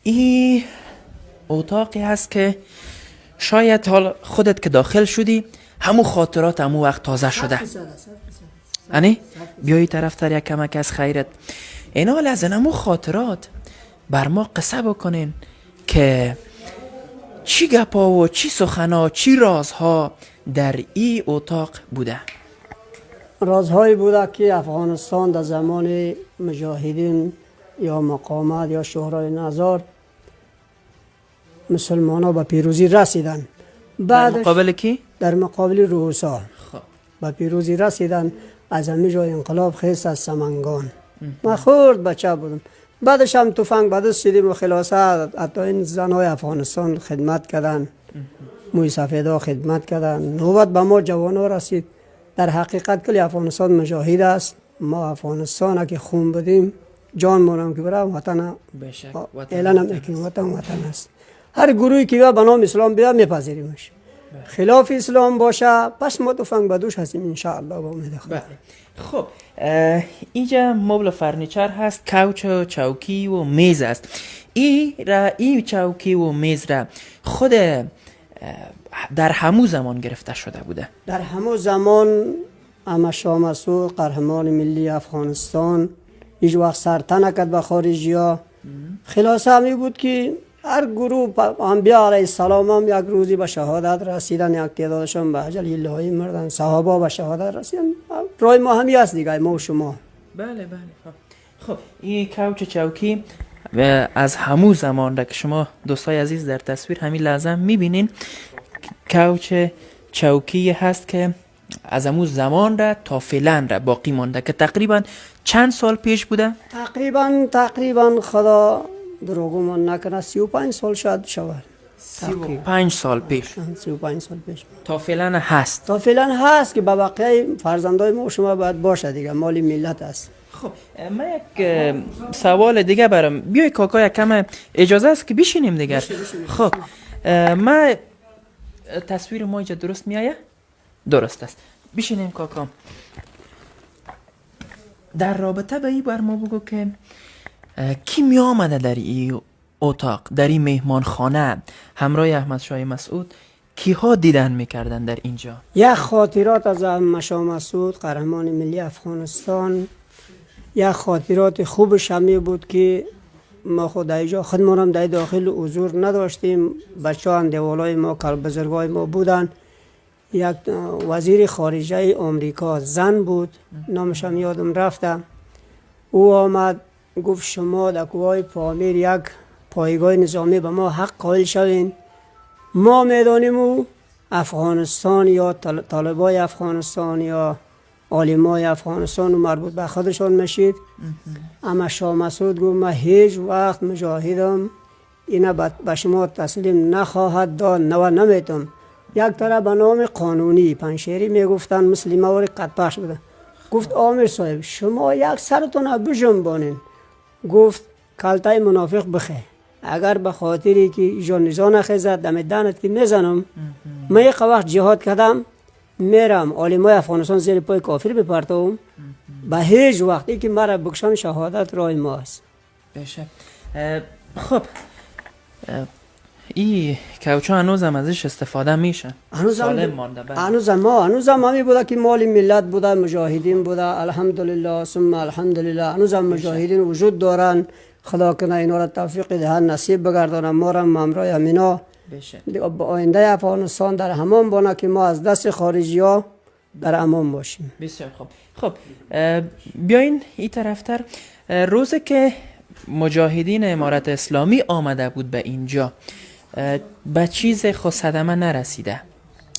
این اتاقی هست که شاید حال خودت که داخل شدی همو خاطرات همو وقت تازه شده. انی بیایی طرف تر یک کمک از خیرت. این حال از همو خاطرات بر ما قصه بکنین که چی گپا و چی سخنا چی رازها در این اتاق بوده. رازهایی بوده که افغانستان در زمان مجاهدین یا مقامات یا شورای نظار مسلمان ها به پیروزی رسیدن. در مقابل کی؟ در مقابل روسا خب به پیروزی رسیدن. از همه جای انقلاب خیست از سمنگان. من خورد بچه بودم. بعدش هم تفنگ به دست شدیم و خلاصه حتی این زنهای افغانستان خدمت کردن، موی سفیدا خدمت کردن. نوبت به ما جوان ها رسید. در حقیقت کلی افغانستان مجاهد است. ما افغانستان که خون بدیم جان مونم که برای وطن اعلان هم میکنیم وطن است. هر گروهی که به نام اسلام بیاد میپذیریمش. خلاف اسلام باشه پس ما تفنگ به دوش هستیم انشاءالله با امید خدا. خب اینجا مبل فرنیچر هست، کوچ و چوکی و میز است. این چوکی و میز را خود در همو زمان گرفته شده بوده. در همو زمان اما شاه مسعود قهرمان ملی افغانستان هیچ وقت سرتن نکرد به خارجی ها. خلاصه همی بود که هر گروه انبیاء علیه السلام هم یک روزی به شهادت رسیدن، یک تعدادشان به اجل الهی مردن، صحابه به شهادت رسیدن. رای ما همی است دیگه، ما و شما. بله. خب این کوچ چوکی و از همو زمان را که شما دوستای عزیز در تصویر همین لحظه میبینین، کوچ چوکی هست که از همو زمان را تا فعلا را باقی مانده که تقریبا چند سال پیش بوده؟ تقریبا خدا دروغو من نکنه 35 سال شاید شود. 35 سال پیش. 35 سال پیش تا فعلا هست. تا فعلا هست که به بقیه فرزندای ما شما باید باشه دیگه، مالی ملت است. خب من یک سوال دیگه برم. بیای کاکا یک کم اجازه است که بشینیم دیگر. خب من تصویر ما اینجا درست میایه؟ درست است. بشینیم کاکا. در رابطه به این بر ما بگو که کی می آمده در این اتاق، در این مهمان خانه همراه احمد شاه مسعود کیها دیدن میکردن در اینجا؟ یک خاطرات از احمد شاه مسعود قهرمان ملی افغانستان، یک خاطرات خوبش همی بود که ما خود در اینجا خودمانم در داخل حضور نداشتیم. بچه ها اندوالای ما بزرگای ما بودن. یک وزیر خارجه آمریکا زن بود، نامش هم یادم رفته. او آمد گفت شما در کوههای پامیر یک پایگاه نظامی به ما حق قائل شوین. ما میدانیم او افغانستان یا طالبای افغانستان یا عالمای افغانستان مربوط به خودشان میشید. اما شاه مسعود گفت من هیچ وقت مجاهدم اینا به شما تسلیم نخواهد داد، نمیتون. یک طرف به نام قانونی پنشیری میگفتن مثل موارد قدپخش بودن. گفت آمیر صاحب شما یک سرتون بجنبانین. گفت کلتای منافق بخه، اگر به خاطری که ایجا نزا نخیزد دم دهنت که میزنم. من یک وقت جهاد کردم میرم عالمای افغانستان زیر پای کافر بپرتم. به هیچ وقتی که مرا بکشان شهادت رای ما است. بشه. خب این کوچه هنوزم ازش استفاده میشه؟ سالم مانده؟ هنوزم همی بوده که مال ملت بوده، مجاهدین بوده. الحمدلله ثم الحمدلله هنوزم مجاهدین وجود دارن. خدا کنه اینا را توفیق دهد، نصیب بگردانم ما را ممرای همینا. با آینده افغانستان در امان بانه که ما از دست خارجی ها در امان باشیم. بسیار خوب. خب بیاین این طرفتر. روزی که مجاهدین امارت اسلامی آمده بود به اینجا به چیز خود صدمه نرسیده؟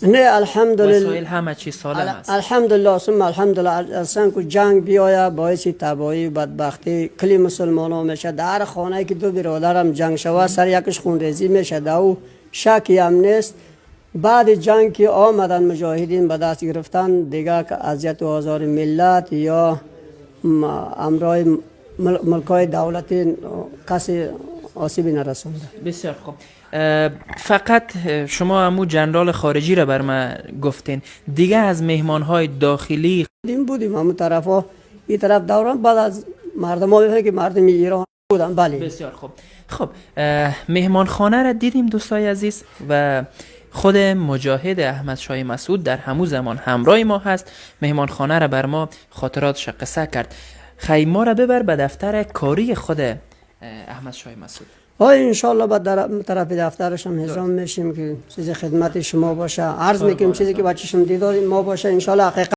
نه الحمدلله وسایل همه چی سالم است. الحمدلله ثم الحمدلله. اصلا که جنگ بیایه باعث تباهی بدبختی کلی مسلمان ها میشه. در خانه که دو برادرم جنگ شوه سر یکش خونریزی میشه او شکی هم نیست. بعد جنگ که آمدن مجاهدین به دست گرفتن دیگه که اذیت و آزار ملت یا امرای ملکای دولتی کسی آسیبی نرسونده. بسیار خوب. فقط شما همو جنرال خارجی را بر ما گفتین، دیگه از مهمانهای داخلی بودیم همون طرف ها این طرف دوران. بعد از مردم ها بفهمه که مردم ایران بودم. بله. بسیار خوب. خب مهمانخانه را دیدیم دوستای عزیز و خود مجاهد احمد شاه مسعود در همون زمان همراه ما هست. مهمانخانه را بر ما خاطراتش قصه کرد. خیلی ما را ببر به دفتر کاری خود احمد شاه مسعود. انشالله بعد در طرف دفترش هم نظام میشیم که چیز خدمت شما باشه. عرض میکنیم چیزی که بچه شما دیدار ما باشه انشالله حقیقت